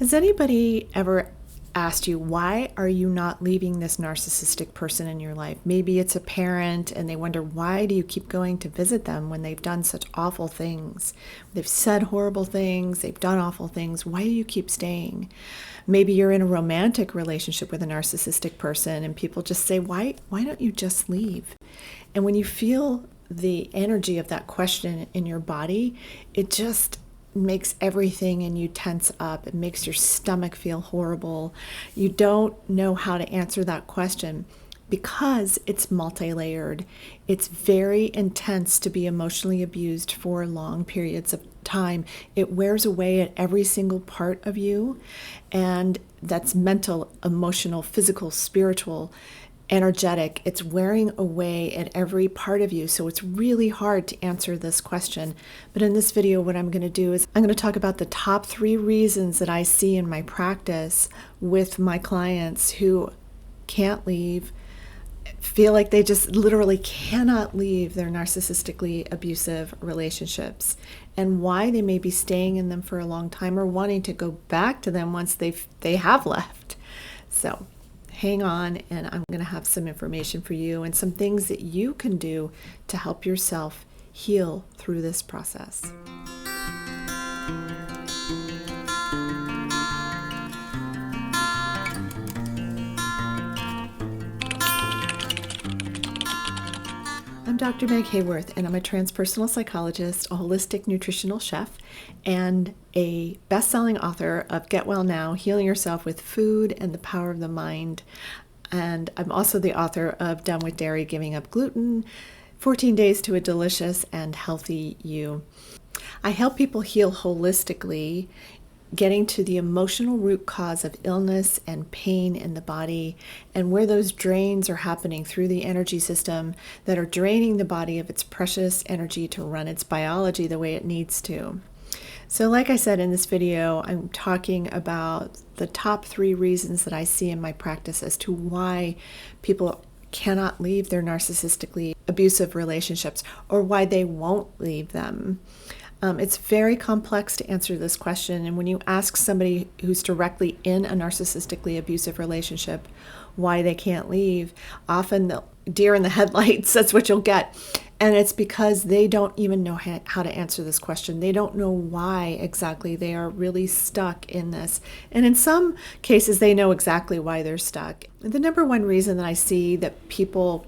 Has anybody ever asked you, why are you not leaving this narcissistic person in your life? Maybe it's a parent and they wonder, why do you keep going to visit them when they've done such awful things? They've said horrible things, they've done awful things. Why do you keep staying? Maybe you're in a romantic relationship with a narcissistic person and people just say, why don't you just leave? And when you feel the energy of that question in your body, it just makes everything in you tense up. It makes your stomach feel horrible. You don't know how to answer that question because it's multi-layered. It's very intense to be emotionally abused for long periods of time. It wears away at every single part of you, and that's mental, emotional, physical, spiritual, energetic. It's wearing away at every part of you. So it's really hard to answer this question. But in this video, what I'm going to do is I'm going to talk about the top 3 reasons that I see in my practice with my clients who can't leave, feel like they just literally cannot leave their narcissistically abusive relationships, and why they may be staying in them for a long time or wanting to go back to them once they have left. So hang on, and I'm going to have some information for you and some things that you can do to help yourself heal through this process. I'm Dr. Meg Haworth, and I'm a transpersonal psychologist, a holistic nutritional chef, and a best-selling author of Get Well Now, Healing Yourself with Food and the Power of the Mind. And I'm also the author of Done with Dairy, Giving Up Gluten, 14 Days to a Delicious and Healthy You. I help people heal holistically, getting to the emotional root cause of illness and pain in the body, and where those drains are happening through the energy system that are draining the body of its precious energy to run its biology the way it needs to. So like I said in this video, I'm talking about the top 3 reasons that I see in my practice as to why people cannot leave their narcissistically abusive relationships, or why they won't leave them. It's very complex to answer this question, and when you ask somebody who's directly in a narcissistically abusive relationship why they can't leave, often the deer in the headlights, that's what you'll get. And it's because they don't even know how to answer this question. They don't know why exactly they are really stuck in this. And in some cases, they know exactly why they're stuck. The number one reason that I see that people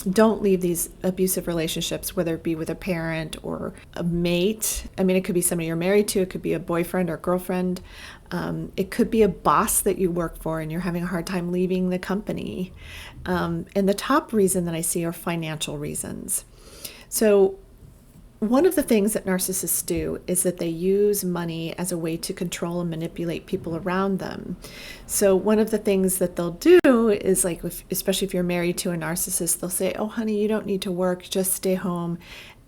don't leave these abusive relationships, whether it be with a parent or a mate. I mean, it could be somebody you're married to, it could be a boyfriend or girlfriend. It could be a boss that you work for and you're having a hard time leaving the company. And the top reason that I see are financial reasons. So one of the things that narcissists do is that they use money as a way to control and manipulate people around them. So one of the things that they'll do is, like, especially if you're married to a narcissist, they'll say, oh, honey, you don't need to work, just stay home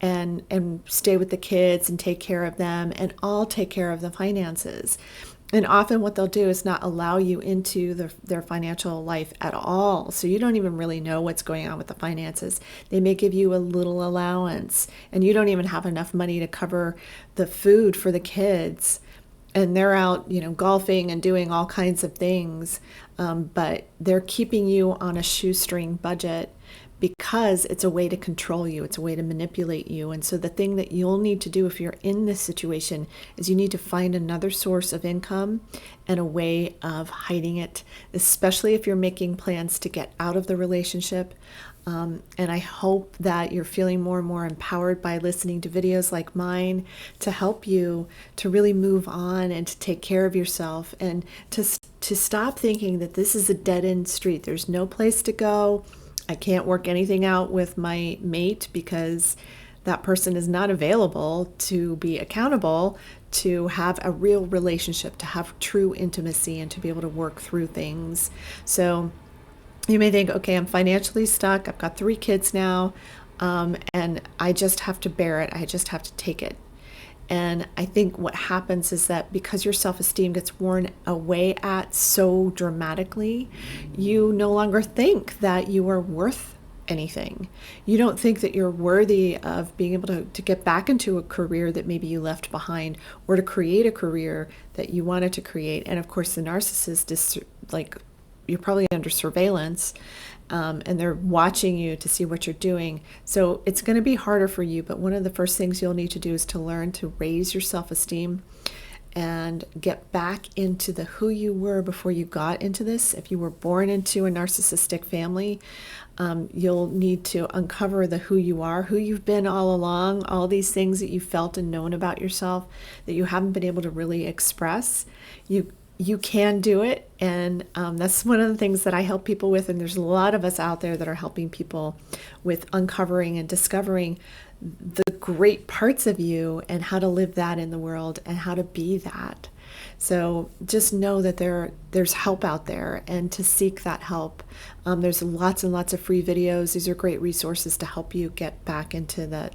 and stay with the kids and take care of them, and I'll take care of the finances. And often what they'll do is not allow you into their financial life at all. So you don't even really know what's going on with the finances. They may give you a little allowance, and you don't even have enough money to cover the food for the kids. And they're out, golfing and doing all kinds of things. But they're keeping you on a shoestring budget because it's a way to control you. It's a way to manipulate you. And so the thing that you'll need to do if you're in this situation is you need to find another source of income and a way of hiding it, especially if you're making plans to get out of the relationship. And I hope that you're feeling more and more empowered by listening to videos like mine to help you to really move on and to take care of yourself, and to stop thinking that this is a dead-end street. There's no place to go. I can't work anything out with my mate because that person is not available to be accountable, to have a real relationship, to have true intimacy, and to be able to work through things. So you may think, okay, I'm financially stuck. I've got 3 kids now, and I just have to bear it. I just have to take it. And I think what happens is that because your self-esteem gets worn away at so dramatically, you no longer think that you are worth anything. You don't think that you're worthy of being able to get back into a career that maybe you left behind, or to create a career that you wanted to create. And of course, the narcissist is like, you're probably under surveillance, and they're watching you to see what you're doing. So it's going to be harder for you. But one of the first things you'll need to do is to learn to raise your self-esteem and get back into the who you were before you got into this. If you were born into a narcissistic family, you'll need to uncover the who you are, who you've been all along, all these things that you felt and known about yourself that you haven't been able to really express. You can do it, and that's one of the things that I help people with, and there's a lot of us out there that are helping people with uncovering and discovering the great parts of you and how to live that in the world and how to be that. So just know that there's help out there, and to seek that help. There's lots and lots of free videos. These are great resources to help you get back into that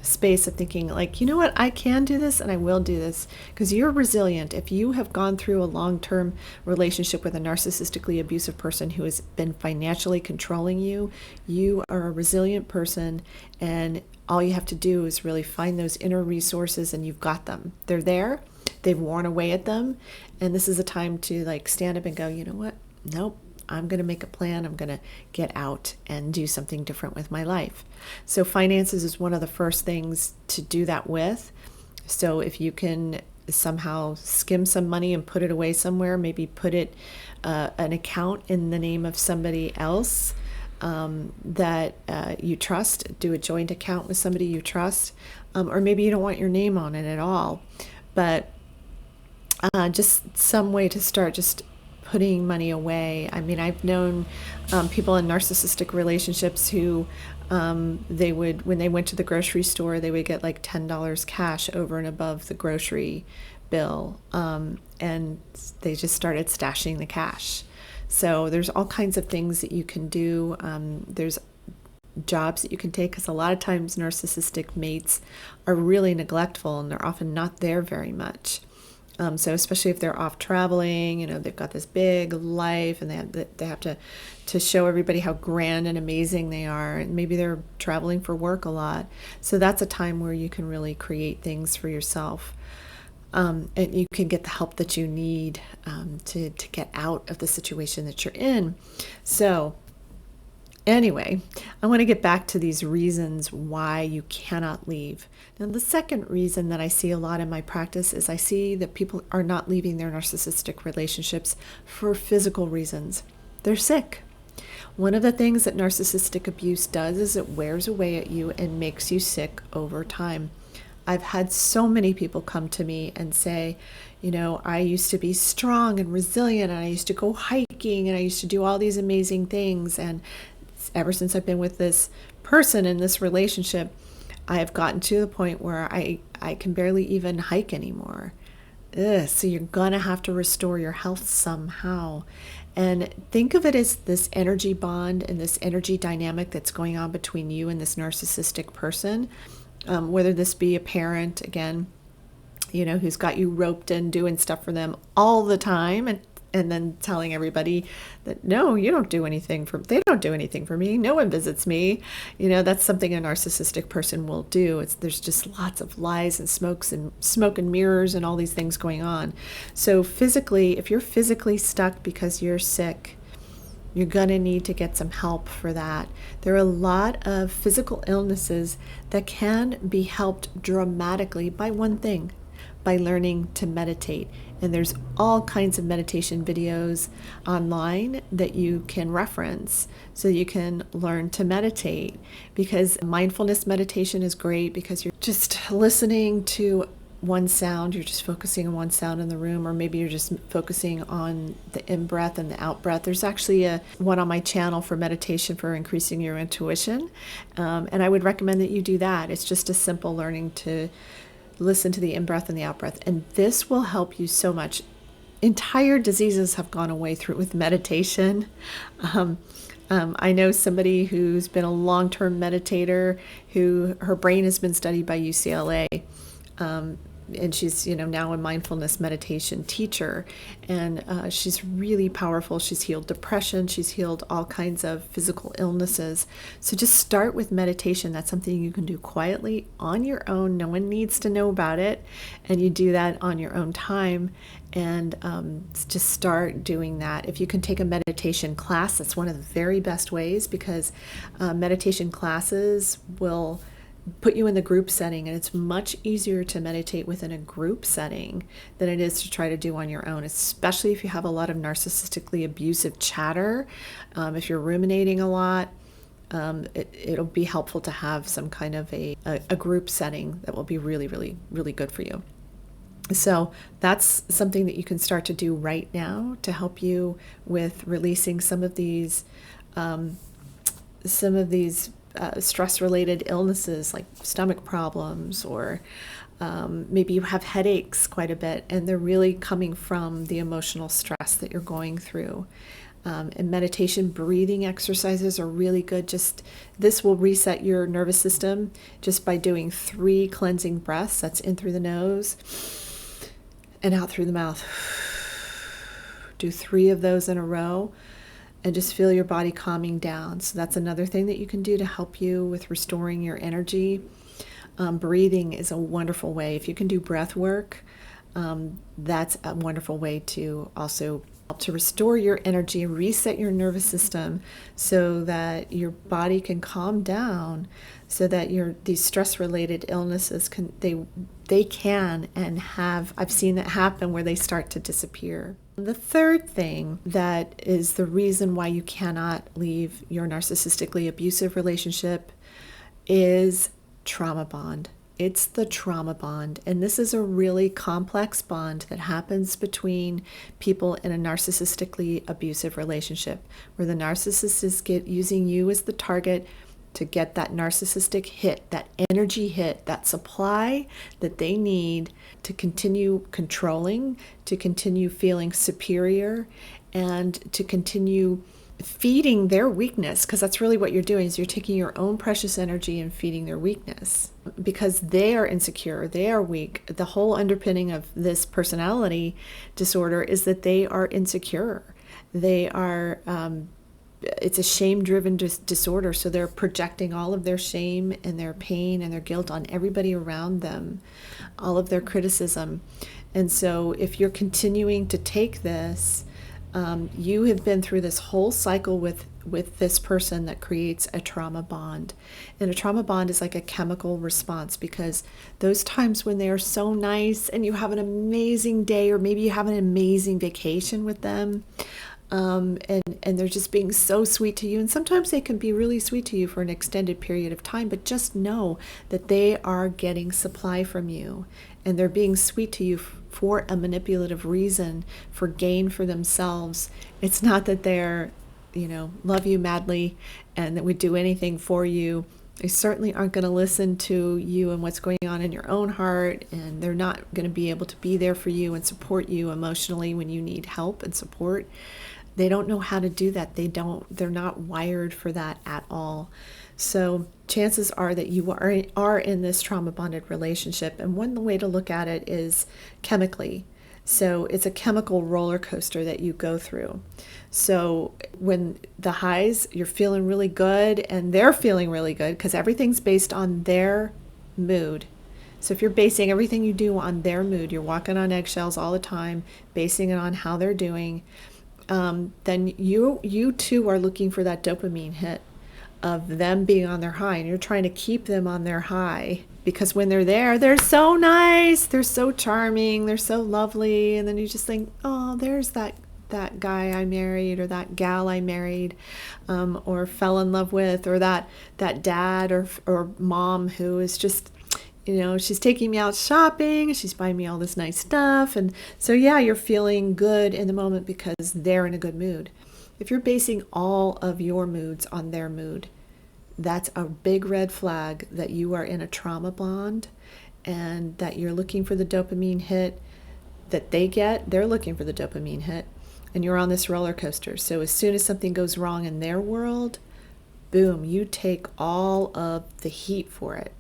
space of thinking like, you know what, I can do this and I will do this, because you're resilient. If you have gone through a long-term relationship with a narcissistically abusive person who has been financially controlling you, you are a resilient person, and all you have to do is really find those inner resources, and you've got them. They're there. They've worn away at them, and this is a time to like stand up and go, you know what, nope, I'm going to make a plan. I'm going to get out and do something different with my life. So finances is one of the first things to do that with. So if you can somehow skim some money and put it away somewhere, maybe put it an account in the name of somebody else that you trust. Do a joint account with somebody you trust, or maybe you don't want your name on it at all, but just some way to start just putting money away. I mean, I've known people in narcissistic relationships who they would, when they went to the grocery store, they would get like $10 cash over and above the grocery bill, and they just started stashing the cash. So there's all kinds of things that you can do. There's jobs that you can take, because a lot of times narcissistic mates are really neglectful, and they're often not there very much. So especially if they're off traveling, you know, they've got this big life, and they have to show everybody how grand and amazing they are. And maybe they're traveling for work a lot. So that's a time where you can really create things for yourself. And you can get the help that you need to get out of the situation that you're in. So anyway, I want to get back to these reasons why you cannot leave. Now, the second reason that I see a lot in my practice is I see that people are not leaving their narcissistic relationships for physical reasons. They're sick. One of the things that narcissistic abuse does is it wears away at you and makes you sick over time. I've had so many people come to me and say, you know, I used to be strong and resilient, and I used to go hiking, and I used to do all these amazing things, and ever since I've been with this person in this relationship, I have gotten to the point where I can barely even hike anymore. So you're going to have to restore your health somehow. And think of it as this energy bond and this energy dynamic that's going on between you and this narcissistic person, whether this be a parent, again, you know, who's got you roped in doing stuff for them all the time, and then telling everybody that, no, you don't do anything they don't do anything for me. No one visits me. You know, that's something a narcissistic person will do. There's just lots of lies and smoke and mirrors and all these things going on. So physically, if you're physically stuck because you're sick, you're going to need to get some help for that. There are a lot of physical illnesses that can be helped dramatically by one thing, by learning to meditate. And there's all kinds of meditation videos online that you can reference so you can learn to meditate, because mindfulness meditation is great because you're just listening to one sound, you're just focusing on one sound in the room, or maybe you're just focusing on the in-breath and the out-breath. There's actually one on my channel for meditation for increasing your intuition, and I would recommend that you do that. It's just a simple learning to listen to the in-breath and the out-breath, and this will help you so much. Entire diseases have gone away with meditation. I know somebody who's been a long-term meditator who her brain has been studied by UCLA. and she's now a mindfulness meditation teacher, and she's really powerful. She's healed depression, she's healed all kinds of physical illnesses. So just start with meditation. That's something you can do quietly on your own. No one needs to know about it, and you do that on your own time. And just start doing that. If you can take a meditation class, that's one of the very best ways, because meditation classes will put you in the group setting, and it's much easier to meditate within a group setting than it is to try to do on your own, especially if you have a lot of narcissistically abusive chatter. If you're ruminating a lot, it'll be helpful to have some kind of a group setting that will be really, really, really good for you. So that's something that you can start to do right now to help you with releasing some of these stress-related illnesses like stomach problems, or maybe you have headaches quite a bit, and they're really coming from the emotional stress that you're going through. And meditation, breathing exercises are really good. This will reset your nervous system just by doing 3 cleansing breaths. That's in through the nose and out through the mouth. Do 3 of those in a row, and just feel your body calming down. So that's another thing that you can do to help you with restoring your energy. Breathing is a wonderful way. If you can do breath work, that's a wonderful way to also help to restore your energy, reset your nervous system so that your body can calm down, so that these stress-related illnesses they can and have, I've seen that happen, where they start to disappear. The third thing that is the reason why you cannot leave your narcissistically abusive relationship is trauma bond. It's the trauma bond. And this is a really complex bond that happens between people in a narcissistically abusive relationship, where the narcissist is using you as the target to get that narcissistic hit, that energy hit, that supply that they need to continue controlling, to continue feeling superior, and to continue feeding their weakness, because that's really what you're doing, is you're taking your own precious energy and feeding their weakness, because they are insecure, they are weak. The whole underpinning of this personality disorder is that they are insecure. They are it's a shame-driven disorder, so they're projecting all of their shame and their pain and their guilt on everybody around them, all of their criticism. And so if you're continuing to take this, you have been through this whole cycle with this person that creates a trauma bond. And a trauma bond is like a chemical response, because those times when they are so nice and you have an amazing day, or maybe you have an amazing vacation with them, and they're just being so sweet to you, and sometimes they can be really sweet to you for an extended period of time, but just know that they are getting supply from you, and they're being sweet to you for a manipulative reason, for gain for themselves. It's not that they're love you madly and that would do anything for you. They certainly aren't going to listen to you and what's going on in your own heart, and they're not going to be able to be there for you and support you emotionally when you need help and support. They don't know how to do that. They're not wired for that at all. So chances are that you are in this trauma bonded relationship. And one way to look at it is chemically. So it's a chemical roller coaster that you go through. So when the highs, you're feeling really good and they're feeling really good, because everything's based on their mood. So if you're basing everything you do on their mood, you're walking on eggshells all the time, basing it on how they're doing, then you too are looking for that dopamine hit of them being on their high, and you're trying to keep them on their high, because when they're there, they're so nice, they're so charming, they're so lovely, and then you just think, oh, there's that guy I married, or that gal I married, or fell in love with, or that dad or mom who is just, she's taking me out shopping, she's buying me all this nice stuff. And so, yeah, you're feeling good in the moment because they're in a good mood. If you're basing all of your moods on their mood, that's a big red flag that you are in a trauma bond, and that you're looking for the dopamine hit that they get. They're looking for the dopamine hit, and you're on this roller coaster. So as soon as something goes wrong in their world, boom, you take all of the heat for it.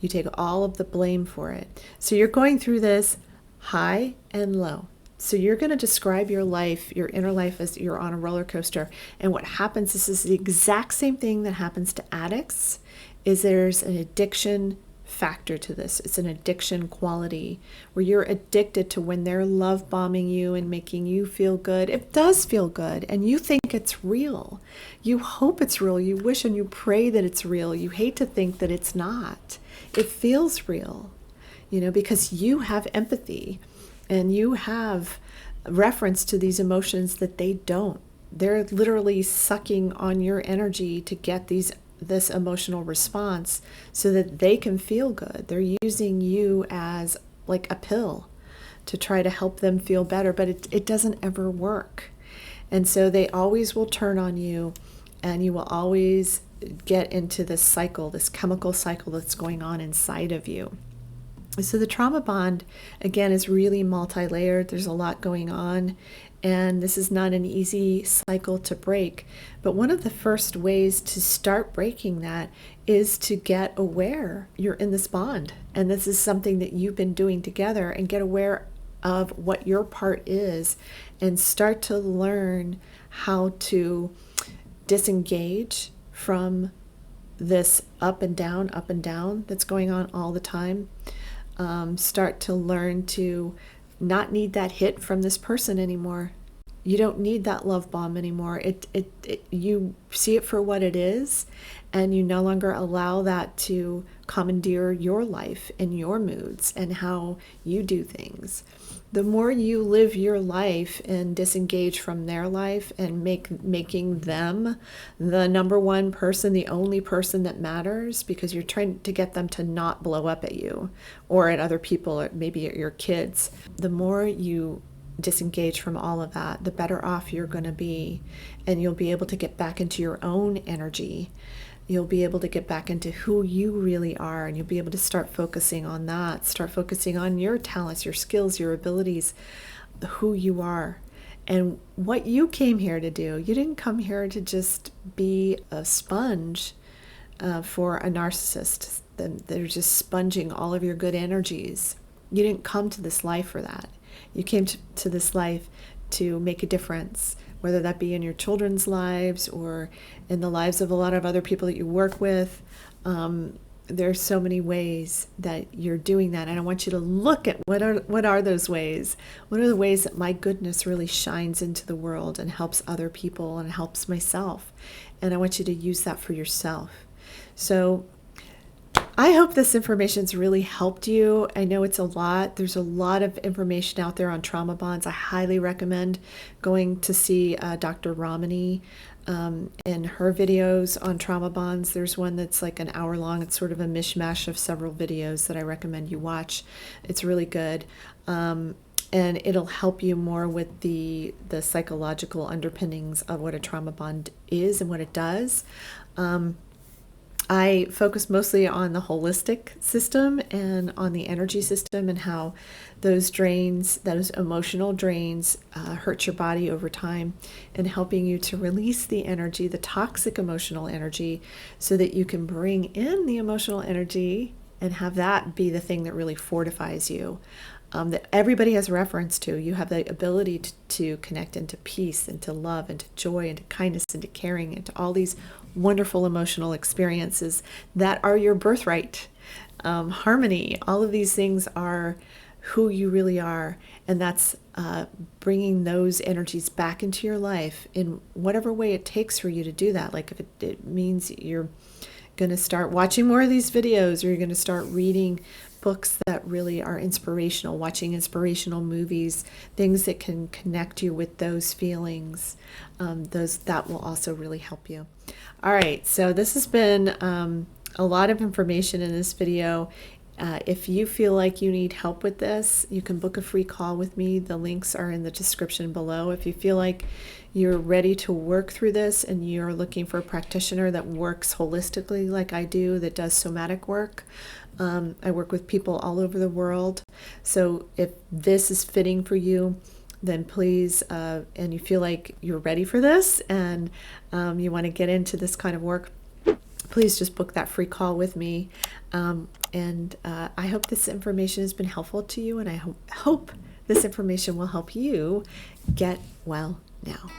You take all of the blame for it. So you're going through this high and low. So you're going to describe your life, your inner life, as you're on a roller coaster. And what happens, this is the exact same thing that happens to addicts, is there's an addiction factor to this. It's an addiction quality where you're addicted to when they're love bombing you and making you feel good. It does feel good, and you think it's real. You hope it's real. You wish and you pray that it's real. You hate to think that it's not. It feels real, because you have empathy and you have reference to these emotions that they don't. They're literally sucking on your energy to get this emotional response so that they can feel good. They're using you as like a pill to try to help them feel better, but it doesn't ever work. And so they always will turn on you, and you will always get into this cycle, this chemical cycle that's going on inside of you. So the trauma bond, again, is really multi-layered. There's a lot going on, and this is not an easy cycle to break. But one of the first ways to start breaking that is to get aware you're in this bond. And this is something that you've been doing together, and get aware of what your part is and start to learn how to disengage from this up and down that's going on all the time. Start to learn to not need that hit from this person anymore. You don't need that love bomb anymore. You see it for what it is, and you no longer allow that to commandeer your life and your moods and how you do things. The more you live your life and disengage from their life and making them the number one person, the only person that matters, because you're trying to get them to not blow up at you or at other people, or maybe at your kids. The more you disengage from all of that, the better off you're going to be, and you'll be able to get back into your own energy. You'll be able to get back into who you really are, and you'll be able to start focusing on that, start focusing on your talents, your skills, your abilities, who you are, and what you came here to do. You didn't come here to just be a sponge for a narcissist. They're just sponging all of your good energies. You didn't come to this life for that. You came to this life to make a difference, whether that be in your children's lives or in the lives of a lot of other people that you work with. There's so many ways that you're doing that, and I want you to look at what are those ways. What are the ways that my goodness really shines into the world and helps other people and helps myself? And I want you to use that for yourself. So I hope this information's really helped you. I know it's a lot. There's a lot of information out there on trauma bonds. I highly recommend going to see Dr. Ramani and her videos on trauma bonds. There's one that's like an hour long. It's sort of a mishmash of several videos that I recommend you watch. It's really good. And it'll help you more with the psychological underpinnings of what a trauma bond is and what it does. I focus mostly on the holistic system and on the energy system and how those drains, those emotional drains, hurt your body over time, and helping you to release the energy, the toxic emotional energy, so that you can bring in the emotional energy and have that be the thing that really fortifies you. That everybody has reference to. You have the ability to connect into peace, into love, into joy, into kindness, into caring, into all these wonderful emotional experiences that are your birthright. Harmony, all of these things are who you really are, and that's bringing those energies back into your life in whatever way it takes for you to do that. Like if it means you're going to start watching more of these videos, or you're going to start reading books that really are inspirational, watching inspirational movies, things that can connect you with those feelings, that will also really help you. All right, so this has been a lot of information in this video. If you feel like you need help with this, you can book a free call with me. The links are in the description below. If you feel like you're ready to work through this and you're looking for a practitioner that works holistically like I do, that does somatic work, I work with people all over the world. So if this is fitting for you, then please, and you feel like you're ready for this and you want to get into this kind of work, please just book that free call with me. I hope this information has been helpful to you, and I hope this information will help you get well now.